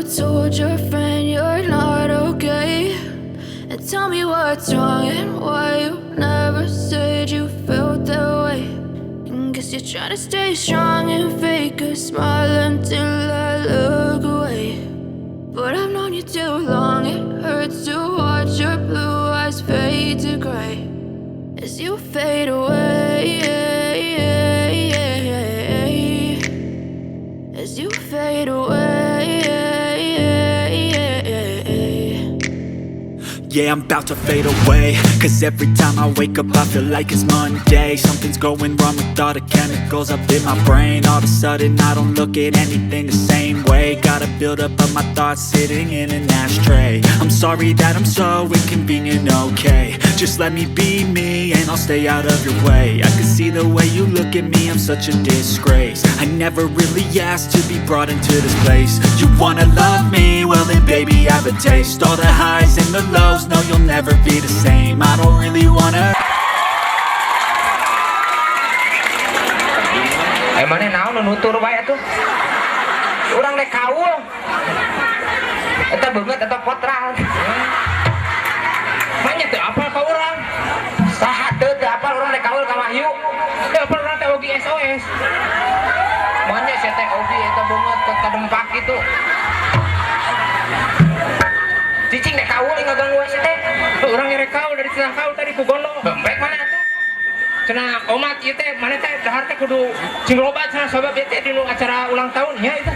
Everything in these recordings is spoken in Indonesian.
told your friend you're not okay? And tell me what's wrong and why you never said you felt that way. And guess you're trying to stay strong and fake a smile until I look away. But I've known you too long, it hurts to watch your blue eyes fade to gray as you fade away. As you fade away. Yeah, I'm about to fade away, cause every time I wake up I feel like it's Monday. Something's going wrong with all the chemicals up in my brain. All of a sudden I don't look at anything the same way. Gotta build up of my thoughts sitting in an ashtray. I'm sorry that I'm so inconvenient, okay? Just let me be me and I'll stay out of your way. I can see the way you look at me, I'm such a disgrace. I never really asked to be brought into this place. You wanna love me? Well then baby I have a taste. All the highs and the lows, no you'll never be the same. I don't really wanna. Mana naon nutur bae atuh. Urang rek kaul. Eta beungeut eta potral. Manya teu apal ka urang. Saha teu apal urang rek kaul ka Wahyu. Teu apal urang teh ogi SOS. Manya sia teh ogi eta beungeut ke kadempak kitu. Cicing rek kaul ngaganggu sia teh. Urang rek kaul dari cenah kaul tadi ku gondong. Bembek mana atuh? Cenah omat ieu teh mana teh dahar teh kudu cinglobat cenah sabab ieu teh dinu acara ulang tahun nya itu.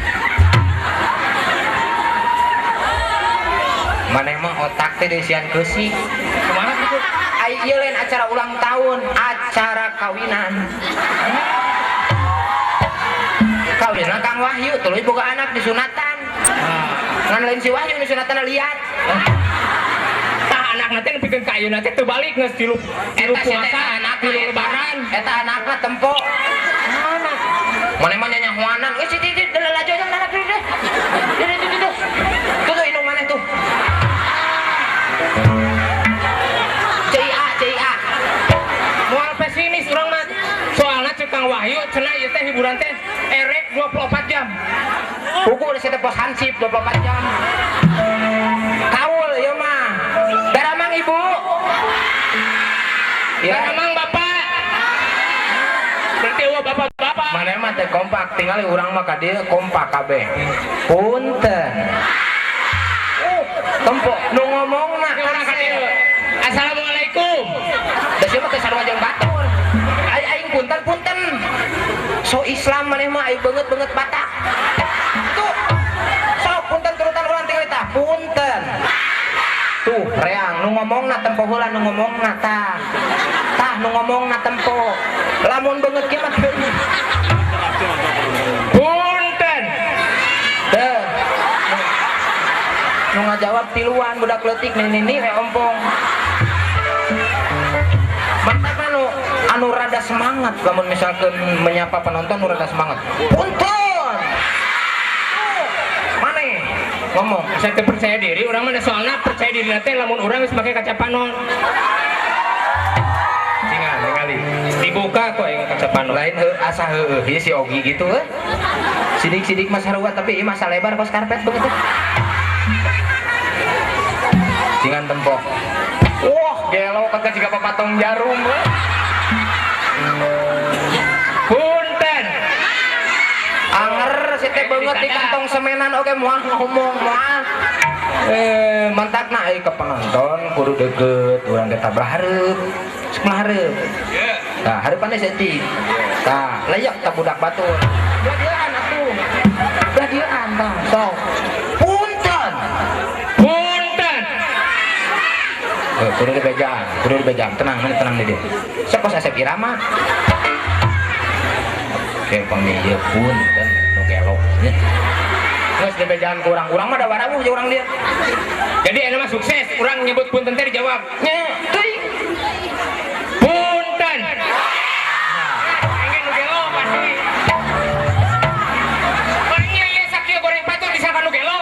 Maneh mah otak teh deusian keusi. Kumaha kitu? Ai ieu lain acara ulang tahun, acara kawinan. Kawinan Kang Wahyu tuluy boga anak disunatan. Ngan lain si Wahyu disunatan liat. Anak nanti bikin kayu nanti terbalik nggak tilu puasa anak tilu lebaran eta anaknya tempo mana mana nyahuanan sih deh laju aja anak deh tuh inung mana tuh CIA mual pesimis orang mah soalnya Kang Wahyu cenah ieu teh hiburan teh erek 24 jam buku udah saya pos hansip 24 jam kaul ya mah Daramang ibu ya Daramang bapak berarti bapak-bapak mana mah teh kompak tinggal urang mah ka dieu kompak kabeh punten tempo nu ngomongna urang ka dieu assalamualaikum da sieu mah teh sarua jeung batur aing punten so Islam maneh mah aing beungeut Batak tuh sok punten turutan urang tinggal tah punten tuh reang nu ngomongna tempo heula nu ngomongna tah nu ngomongna tempo lamun beungeut ge mah punten teh nu ngajawab tiluan budak leutik nini we ompong mantap anu rada semangat lamun misalkan menyapa penonton nu rada semangat punten ngomong saya percaya diri orang mana soalnya percaya diri nanti lamun orang bisa pakai kaca panon tinggali dibuka kok yang kaca panon lain asa dia si Ogi gitu sidik mas harua tapi ini masa lebar kos karpet begitu dengan tempok wah gelo kagak juga papatong jarum punten anger sete beungeut di kantong semenan oke moal ngomong moal mantapna ai ke penonton kudu deukeut urang teh tabah hareup sok hareup tah hareupanna setik tah layak tah budak batur gladian atuh gladian tah sok punten kudu dibejang tenang di dieu sok kos Asep Irama kayak panggil pun dan nu gelo nya geus dibejaan ku urang mah da warawuh jeung urang dia jadi anu mah sukses urang nyebut punten teh dijawab nya teuing punten ingin nu gelo pasti orangnya ieu sakieu goreng patur disangka nu gelo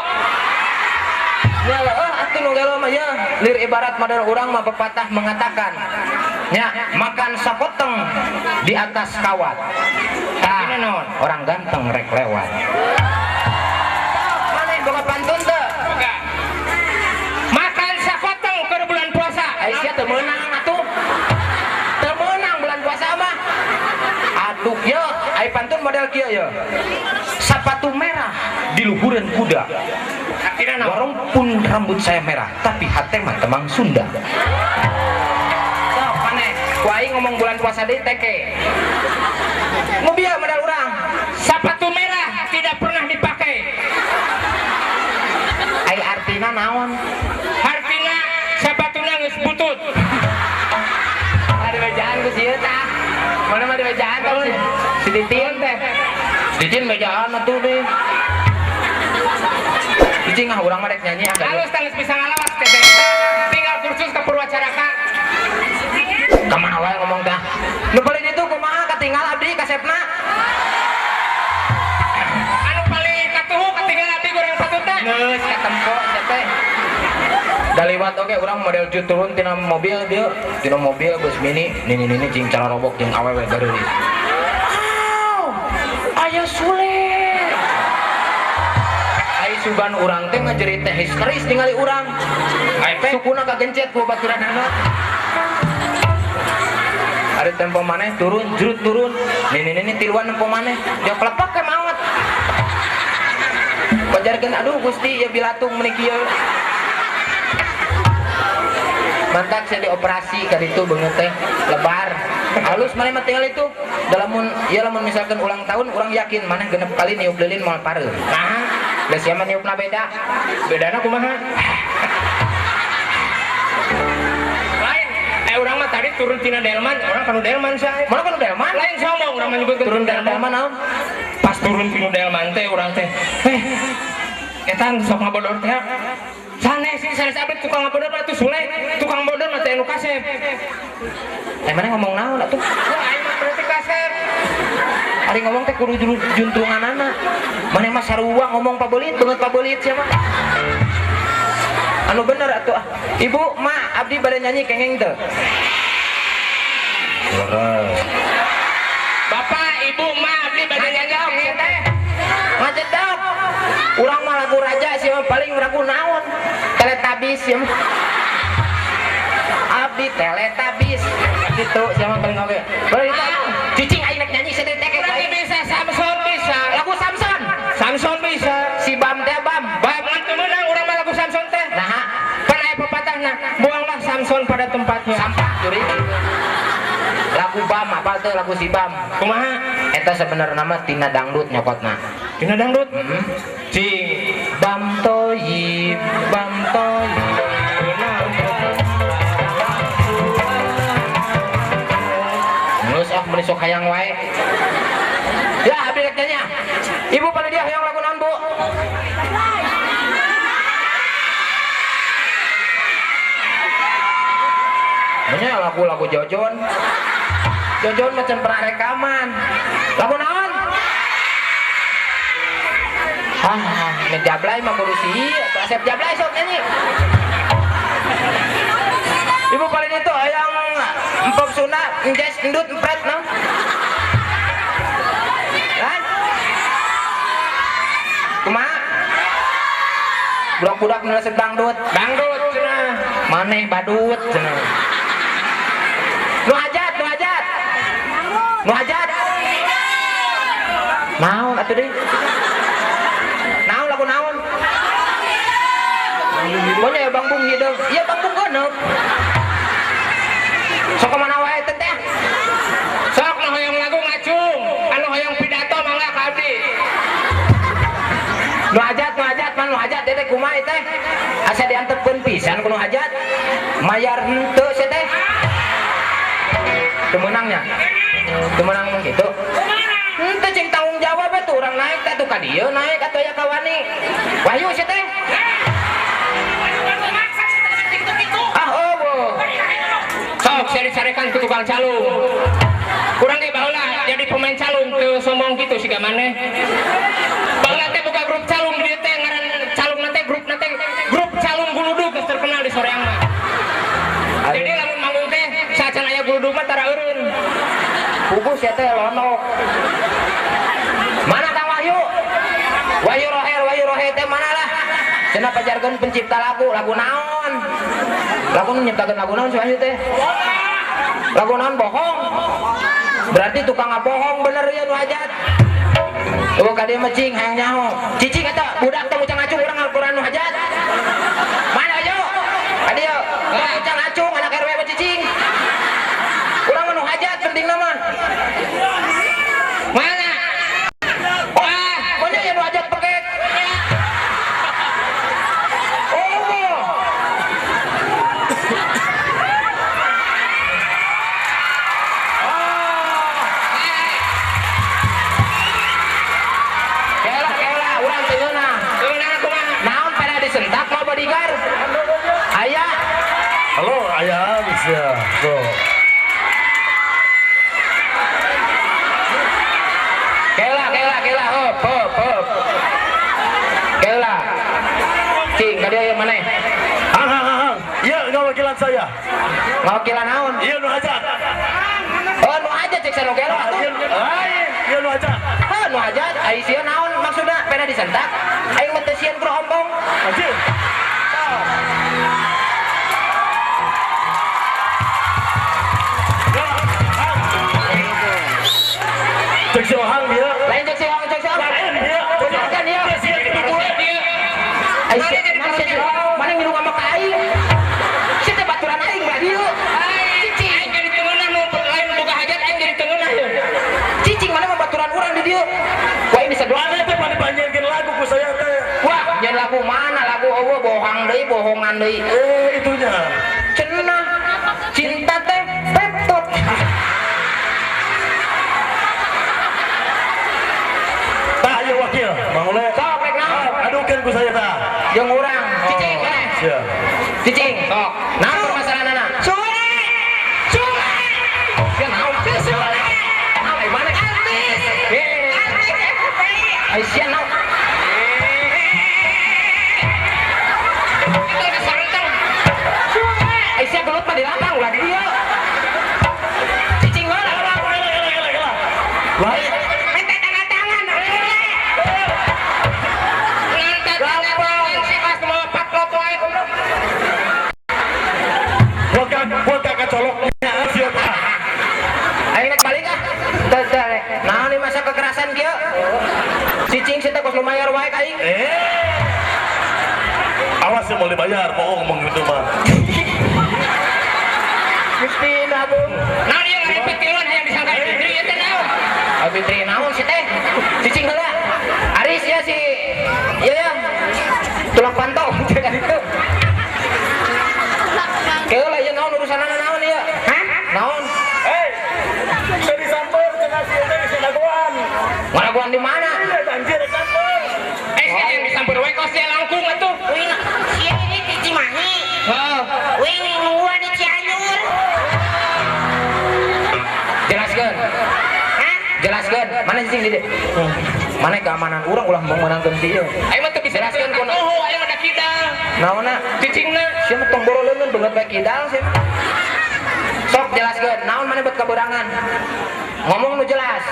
ya atuh nu gelo mah ya lir ibarat model urang mah pepatah mengatakan nya makan sapoteng di atas kawat orang ganteng rek lewat mana boga pantun Lamun model kieu ya. Sepatu merah di luhureun kuda. Akhirnya warung pun rambut saya merah, tapi hate mah temang Sunda. Sok maneh, ku aing ngomong bulan puasa deui teke. Mobil modal urang. Sepatu merah tidak pernah dipakai. Ai artina naon? Artina sepatuna geus butut. Ada bejaan ku sieu tah. Mana mah di bejaan tah si Titin teh. Titin bejaan atuh deh. Cicing ah urang mah rek nyanyi ah. Halus tangis bisa ngalawas teh tinggal kursus ke Purwacaraka. Kamana wae ngomong tah. Nu paling itu kumaha katinggal abdi kasepna. Anu paling katuhu katinggal abdi goreng patutna. Geus katempo teh. Daliwat oge urang model jut turun tina mobil dia, tina mobil bus mini, nini cing cara robok jeung awewe gareulis. Aya Sule. Ai sugan urang teh ngajerit teh histeris ningali urang. Ai sukuna kagencet ku baturanana. Ada tempo maneh turun, jrut turun. Nini tiluan tempo maneh. Dia klepak ke maot. Pajarkeun aduh Gusti ya bilatung meuni kieu. Mantak saya dioperasi ka ditu beungeut teh lebar. Halus maneh mah tinggal itu. Lamun misalkan ulang tahun urang yakin maneh genep kali niup lilin moal pareu. Nah, geus sia mah niupna beda. Bedana kumaha? Urang mah tadi turun tina delman, orang kanu delman saya. Mana kanu delman? Lain sombong urang mah nyebutkeun turun delman naon? Pas turun tina delman teh urang teh. Eta sok ngabodor teh. Sanes sih sanes abdi tukang ngabodor mah tuh Sule. Tukang bodor mah teh anu kasep. Mana ngomong naon atuh? Wah, aing mah berarti kasep. Ari ngomong teh kudu juntrunganana. Maneh mah sarua ngomong pabeulit beungeut pabeulit sia mah. Anu bener atuh ah. Ibu, ma, abdi bade nyanyi kengeng teu. Bapak, ibu, ma, abdi bade nyanyi kengeng teh. Ngajedog. Urang mah lagu raja sih mah paling lagu naon? Teletabis sia mah. Abdi Teletabis. Gitu sia mah paling oge. Bari kita cicing aing nek nyanyi sedih teh kayak bisa Samson bisa. Lagu Samson. Samson bisa. Si Bam teh Bam. Bam teu meunang urang mah lagu Samson teh. Nah, pepatahna buanglah Samson pada tempatnya. Sampah curi. Lagu Bam apal teh lagu si Bam. Kumaha? Eta sebenarnya nama tina dangdut nyokotna. Tina dangdut? Cing Bam toyi. Ngeus ah meuni sok hayang wae. Ya abdi rek nyanyi. Ibu pada dia hayang lagu naon, Bu? Nya lagu Jojon. Jojon macam pernah rekaman. Lagu naon? Jablay mah kudu si atau Asep Jablay sok nyanyi. Ibu paling itu hayang empok Sunda, engges endut empret naon? Kan? Kumaha? Budak-budak nu resep dangdut cenah. Maneh badut cenah. Nu hajat. Naon atuh deui? Naon lagu naon? Pokoknya ya Bang Bung hideung. Iya Bang Bung geuneup. Sok mana wae teh teh. Sok nu hoyong lagu ngacung, anu hoyong pidato mangga ka abdi. Nu hajat teh kumaha teh? Asa diantepkeun pisan ku nu hajat. Mayar henteu sia teh. Temenangnya. Temenang gitu. Henteu cing tanggung jawab tuh urang naik teh tuh ka dieu naik atuh aya ka wani. Wahyu sia teh. Sok saya disarekan ke tukang calung. Kurang ge baheula jadi pemain calung teu sombong kitu siga maneh. Baheula teh buka grup calung di teh ngaran calung teh grup calung guludug geus terkenal di Soreang mah. Jadi lamun manggung teh sacan aya guludug mah tara eureun. Puguh sia teh lonok. Mana Kang Wahyu? Wahyu Rohe teh mana lah? Cenah pajarkeun pencipta lagu naon? Lagu nyiptakeun lagu naon si Wahyu teh? Lagu naon bohong? Berarti tukang ngabohong bener ya nu hajat. Oh ka dieu mah cing hayang nyaho. Cicing eta budak teh mucang acung urang Al-Qur'an nu hajat. Mana ayo? Ka dieu mucang acung anak RW mah cicing. Urang nu hajat pentingna mah. Mana? Wah, mana ya nu hajat paket? Oh. Sentak mau bodyguard ayah halo ayah bisa bro kela hop kela cing ka dia yang mana hang iya ngawakilan saya ngawakilan naon iya nu hajat oh nu hajat cek sana kela iya nu hajat nu hajat ai sia naon maksudna pena disentak aing mah teu sieun ku ompong anjir cek si ohang dia lain cek si ohang lain dia kan dia ai sia mana ngilu ngambek ka aing sia teh baturan aing mah dieu cicing aing jadi teungeunah nu lain boga hajat aing jadi teungeunah ye cicing mana mah baturan urang di dieu wah ini sadoa teh mana banjirkeun lagu ku saya teh wah nyen lagu mana lagu eueuh bohong deui bohongan deui itunya cenah cinta teh petot tah ieu wakil mangule sok rek naon adukeun ku saya tah jeung urang cicing mana sia cicing sok naon permasalahanna sule sia naon sule naon mana artis ai sia naon ai sia gelut mah di lapang ulah di dieu cicing mana lain minta tanda tangan minta tanda tangan si pas mau pak lopo ae buat kakak coloknya siapa ayo naik balik ah nah ini masa kekerasan kieu cicing kita kos lumayar wae ka aing awas ya mau dibayar bohong ngomong gitu mah Gusti Agung naon ieu ngarepet kieuan hayang disangka Fitri ieu teh naon Fitri naon si teh cicing heula Aris ya si ieu ya tulak pantau kan itu keula ieu naon urusanana naon ieu hah naon bisa disamper cenah si teh bisa laguan ngalaguan di mana anjir disamper sia yang disamper wae kos sia langkung atuh Wih, sia ini di Cimahi. heeh Wih, nungguan di Cianjur. jelaskeun Hah? jelaskeun mana cicing di dieu mana keamanan urang ulah meunangkeun di ieu ayo mah teu bisa jelaskeun kunaon oh ayo ada kidal naonna cicingna sia mah tong boroleuneun beungeut bae kidal sia sok jelaskeun naon mana bet kaberangan ngomong nu jelas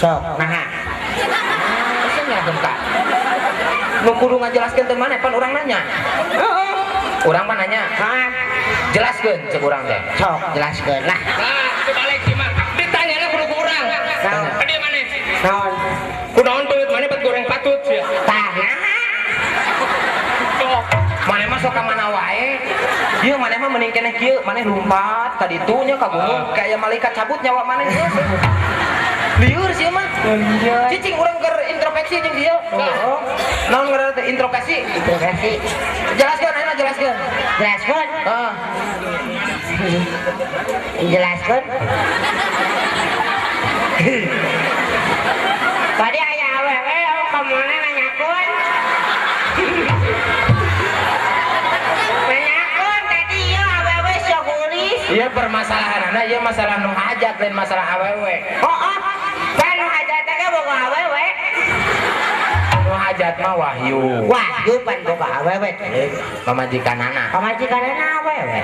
sok naha sia nyalakeun ka nu kudu ngajelaskeun teh mana pan urang nanya urang mah nanya jelaskeun cek urang teh sok jelaskeun lah balik sih mah ditanyana kudu ku urang ka dieu maneh naon kunaon beut maneh bet goreng patut sia tah sok maneh mah sok ka mana wae ieu maneh mah mending keneh kieu maneh lumpat ka ditu nya ka gunung kayak malaikat cabut nyawa maneh lieur sih mah cicing urang keur introspeksi jeung dieu naon ngaranna teh introspeksi jelaskeun ayeuna jelaskeun heeh Jelaskan. Tadi aya awewe kemana nanyakeun. Nanyakeun tadi ieu awewe sagulis. ieu permasalahanna ieu masalah nu hajat lain masalah awewe Oh, kan nu hajat teh boga awewe. nu hajat mah wahyu Wahyu pan boga awewe. pamajikanana Pamajikanana awewe.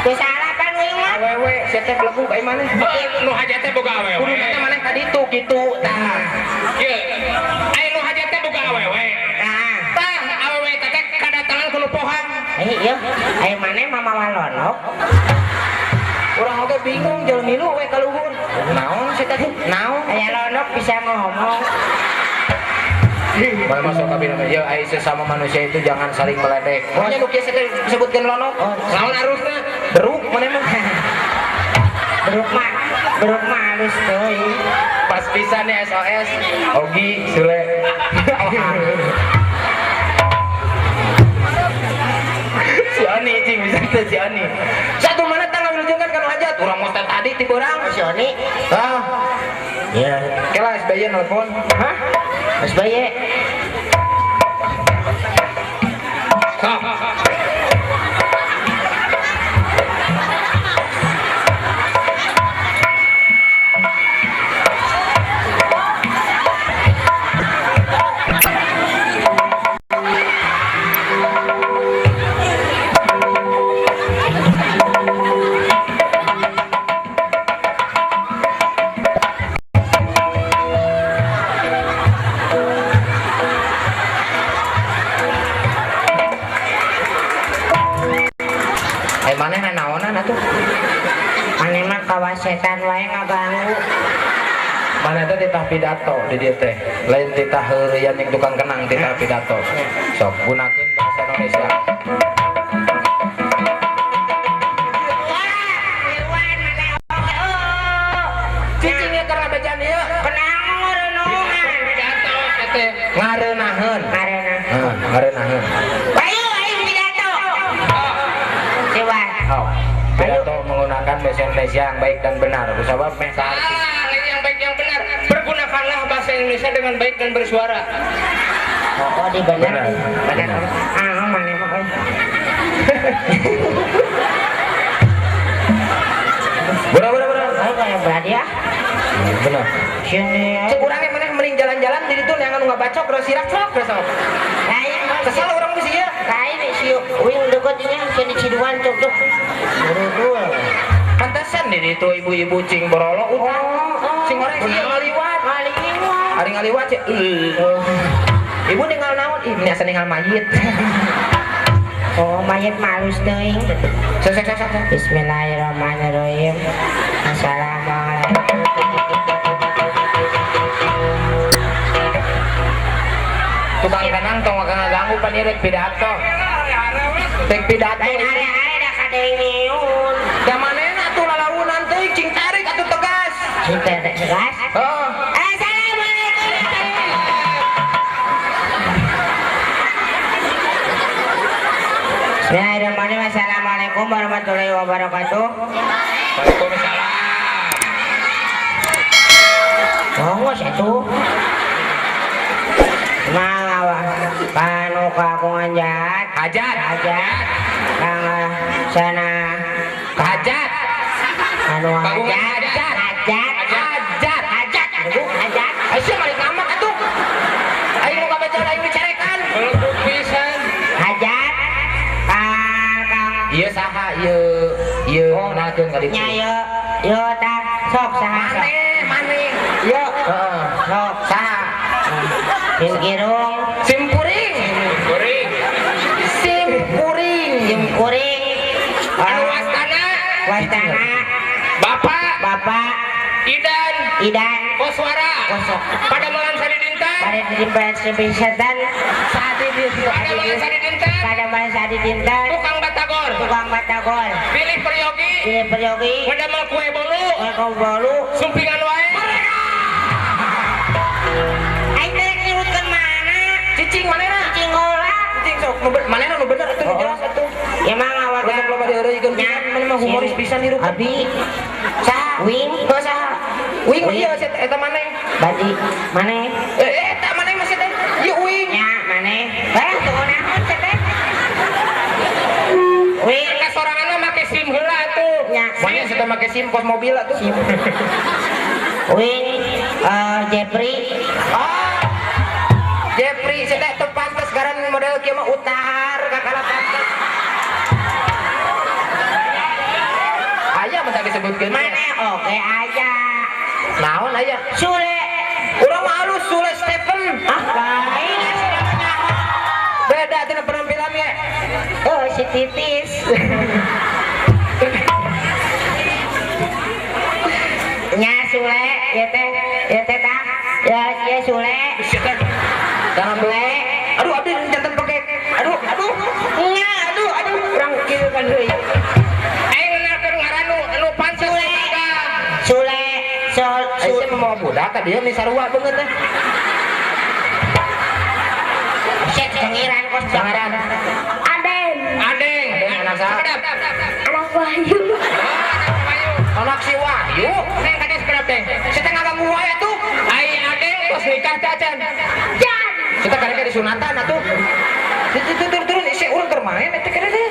Ku salah pan wing mah. awewe sia teh belegu ka imana nu hajat teh boga awewe kudu teh maneh ka ditu kitu tah ieu aya nu hajat teh boga awewe Nah, tah awewe teh kadatangan ku nu pohang iya, aya maneh mama walonok. Urang oge bingung jeung milu we ka luhur. Naon sih tadi? Naon? Aya londok bisa ngomong. Mana masuk kabin nama, ya ai sesama manusia itu jangan saling meledek. Pokoknya nu kieu disebutkeun lonok. Naon harusna? Beruk mana mah? Beruk mah halus teuing. Pas pisan nih SOS. Ogi Sule. Si Oni cing bisa teh si Oni. Satu mana tangga wilujengkeun kana hajat. Urang mos tadi ti beurang Si Oni. ah Ya, kela SBY nelpon. Hah? SBY. Manehna naonan atuh? Maneh mah kawasetan wae ngaganggu. Mana teh titah pidato di dieu teh. Lain titah heureuyan yang tukang kenang titah pidato. Sok gunakeun bahasa Indonesia. Cicing ya karena bejaan ieu. Kenang ngeureunungan. Pidato teh ngareunaheun. Karena Ngareunaheun. Bayu pidato. Coba. Oh. Pidato menggunakan bahasa Indonesia yang baik dan benar. Kusabab meh Yang baik yang benar. Pergunakanlah bahasa Indonesia dengan baik dan bersuara. Oh, di bener. Bener. Ah, maneh mah euy. Bener. Oh, kayak berarti ya. Bener. Sini. Cek urang yang maneh mending jalan-jalan di ditu yang anu ngabacok terus sirak terus sok. Lain Kesel urang geus ieu. lain si wing deketnya sini Ciduan cok. Buru-buru. Pantesan di ditu ibu-ibu cing borolo utang. Sing goreng ieu ngaliwat. Ari ngaliwat cek. Ibu ninggal naon? Ih, asa ninggal mayit. Oh, mayat malus teuing. Sok. Bismillahirrahmanirrahim. Assalamualaikum. Tukang kenang tong ngaganggu pan ieu rek pidato. Rek pidato. Lain hari-hari dah kadeung nyeun. Da manehna atuh lalaunan teuing cing tarik atuh tegas. Cinta tegas. Heeh. Assalamualaikum. Bismillahirrahmanirrahim. Assalamualaikum warahmatullahi wabarakatuh. Waalaikumsalam. Monggo satu. Mangawa kanu kaku nganjat. Hajat. Kang sana Hajat. anu Kaku hajat. hajat. Hajat. Aisyah balik nama atuh. Ayo mau baca ayo bicarekan. Melebut pisan. Hajat. Kang Ieu saha ieu nakeun ka ditu. nya yo tak sok saha sok. Maneh. Yo Heeh. sok Saha? Sim kirung. Sim kuring. Kuring. Sim kuring. Sim kuring. Anu wastana. Wastana. Bapak. Idan. Koswara. Kosok. Pada malam sadi dinten. Pada dirimpan sepisatan saat itu Pada malam sadi dinten. pada masa di dinten Tukang batagor. tukang batagor Pilih peryogi. ini peryogi Mendamel kue bolu. kau bolu Sumpingan wae. aing teh nyurutkeun mana Cicing manehna? cicing gola Cicing sok manehna nu bener atuh nu jelas atuh. ya mah ngawal Besok loba dieureuykeun pisan, maneh mah humoris pisan hirup. abi sa wing Heuh saha? Wing ieu eta maneh. badi mana Eta maneh masih teh. Ieu wing. nya mana tuh naon teh wing Karena sorangan mah make SIM heula atuh. nya Maneh sudah make SIM kos mobil atuh. wing Jeffrey Ah. Jeffrey saya teh pantes garan model kieu mah utar kakala pantes. Aya mah tadi disebutkeun. mana oke aja Naon aya? Sule Urang mah halus Sule Stephen. lain Beda tina penampilan ge. oh si titis ya teh tah. Ya Sule. Jangan beli. Aduh, abdi jantan pakai. Aduh. Nya, aduh, urang kieu kan deui. Aing ngenalkeun ngaran anu pantes Sule. Sule mau budak ka dia nih sarua beungeut teh. Cek cengiran kos cengiran. Adeng Anak saha? Anak Wahyu. Anak si Wahyu. Neng kades sekedap teh Kita ngaganggu wae tuh. ai adeng tos nikah cacan Kita karek di sunatan atuh. Turun isi urang keur main eta kere teh.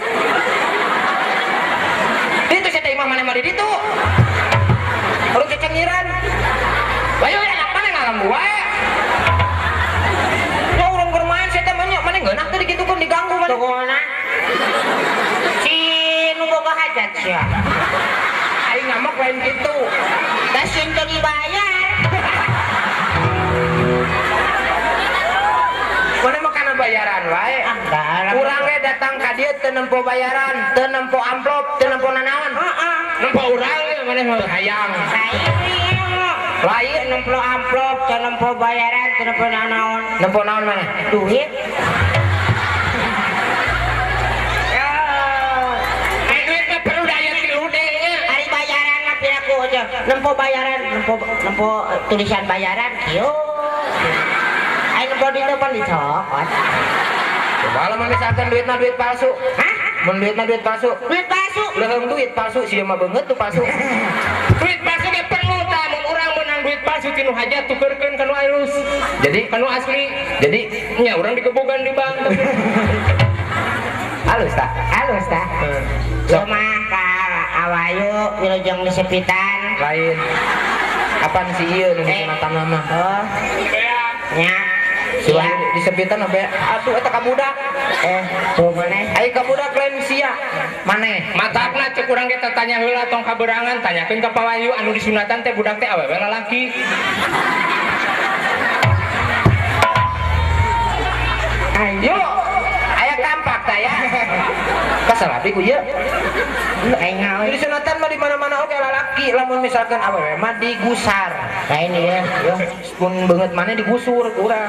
Ditu saya teh imah mana mah di ditu. Urang kecengiran. Bayu anak mana ngaganggu wae. Ya urang keur main saya teh mah nya mana ngeunah teh digitukeun diganggu mana. Tokona. Si nu boga hajat sia. Aing ngamak lain gitu. Da sieun teu dibayar. Mana mah kana bayaran wae. Urang ge datang ka dieu teu nempo bayaran, teu nempo amplop, teu nempo nanaon. nempo urang ya maneh mah hayang Lain nempo amplop, teu nempo bayaran, teu nempo nanaon. Nempo naon mana? Duit. duit mah perlu daya tilu deh nya Hari bayaran mah piraku aja. Nempo bayaran, nempo tulisan bayaran kieu. Aing nempo ditu pan dicokot. Coba lah misalkan duitna duit palsu. Hah? Mun duitna duit palsu. Duit palsu. Leuheung duit palsu sia mah beungeut tuh palsu. duit palsu ge perlu tah mun urang meunang duit palsu tinu hajat tukeurkeun ka nu alus Jadi ka nu asli jadi nya urang digebugan di bank halus tak? Halus tah. Cuma ka Awayu wilujeng disepitan. Lain. Apaan si ieu nu sunatan mah? Oh, nya. Si Wahyu disepitan apa? Atuh eta ka budak. Tuh maneh. Ai ka budak lain sia. Maneh. matapna cek urang ge tanya heula tong kaberangan tanyakeun ka Pak Wahyu anu disunatan teh budak teh awewe lalaki Ayo. Aya kampak tah ya. Kasalapi ku ieu. Aing ngawe. Di sunatan mah di mana-mana oke lalaki lamun misalkan awewe mah digusar. Lain ieu. Yo. Pun beungeut maneh digusur ku urang.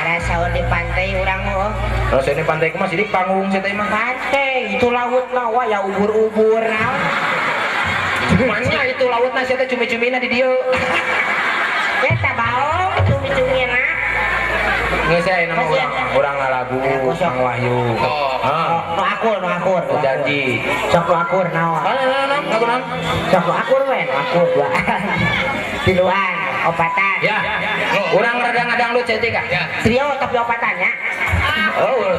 Ada saun di pantai urang mah. Terus ini pantai ku masih di panggung saya teh mah. Pantai itu lautna wa ya ubur-ubur naon. Cumannya itu lautna saya teh cumi-cumina di dieu. Eta baong cumi-cumina. Geus aya nama urang ngalagu Mang Wahyu. Nu akur. Janji. Sok nu akur naon. Lagu naon? Sok nu akur we, nu akur dua. Tiluan, opatan. Ya. Urang rada ngadangdut cetik ka? ya Trio tapi opatannya. Oh,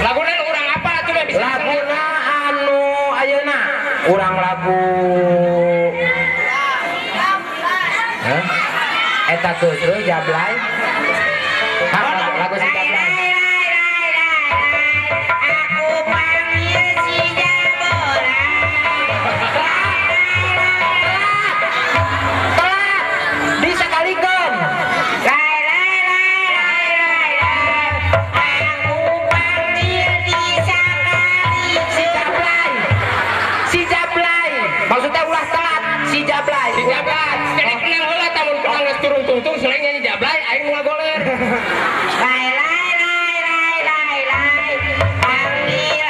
laguna urang apa atuh mah bisa laguna anu ayeuna urang lagu Hah? Eta geus Jablay. Lagu si Jablay. Aku panggil si Jabola. Telat. Disakalikeun. Aku panggil di sakali. Si Jablay. Maksudnya ulah telat si Jablay. si Jablay jadi kenal heula tah mun kurang geus turun tungtung selain nyanyi Jablay aing nu ngagoler Panggil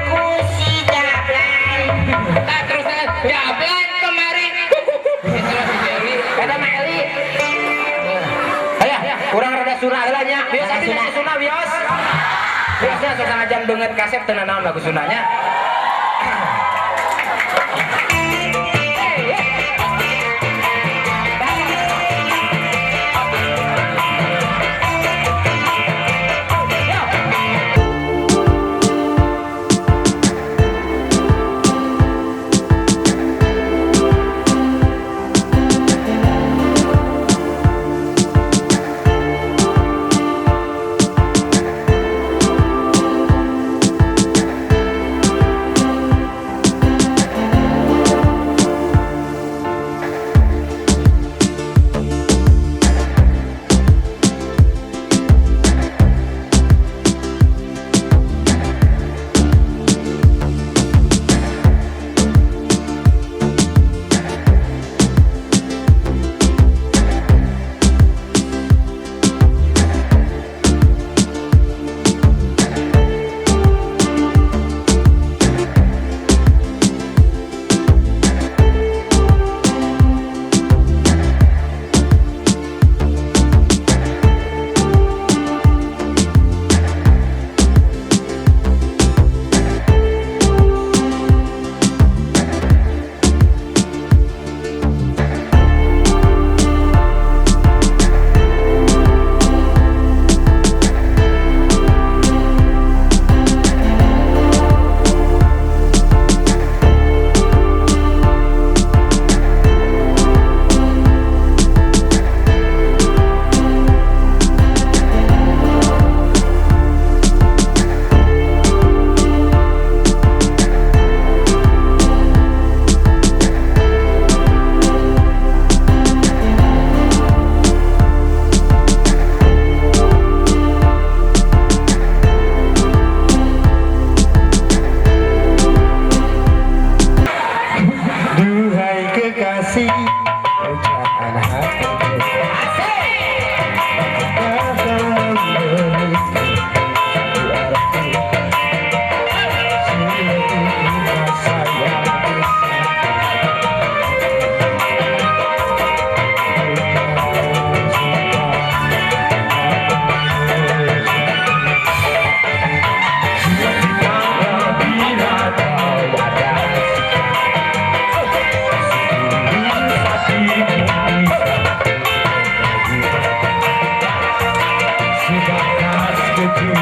aku si Jablay. tah terus Jablay kemari itu lah si Jerry Eta mah Eli. Aya, urang rada sunah heula nya. Bios abi nasi sunah bios. Biosna sok ngajan beungeut kasep teu naon lagu sunahnya. Duh.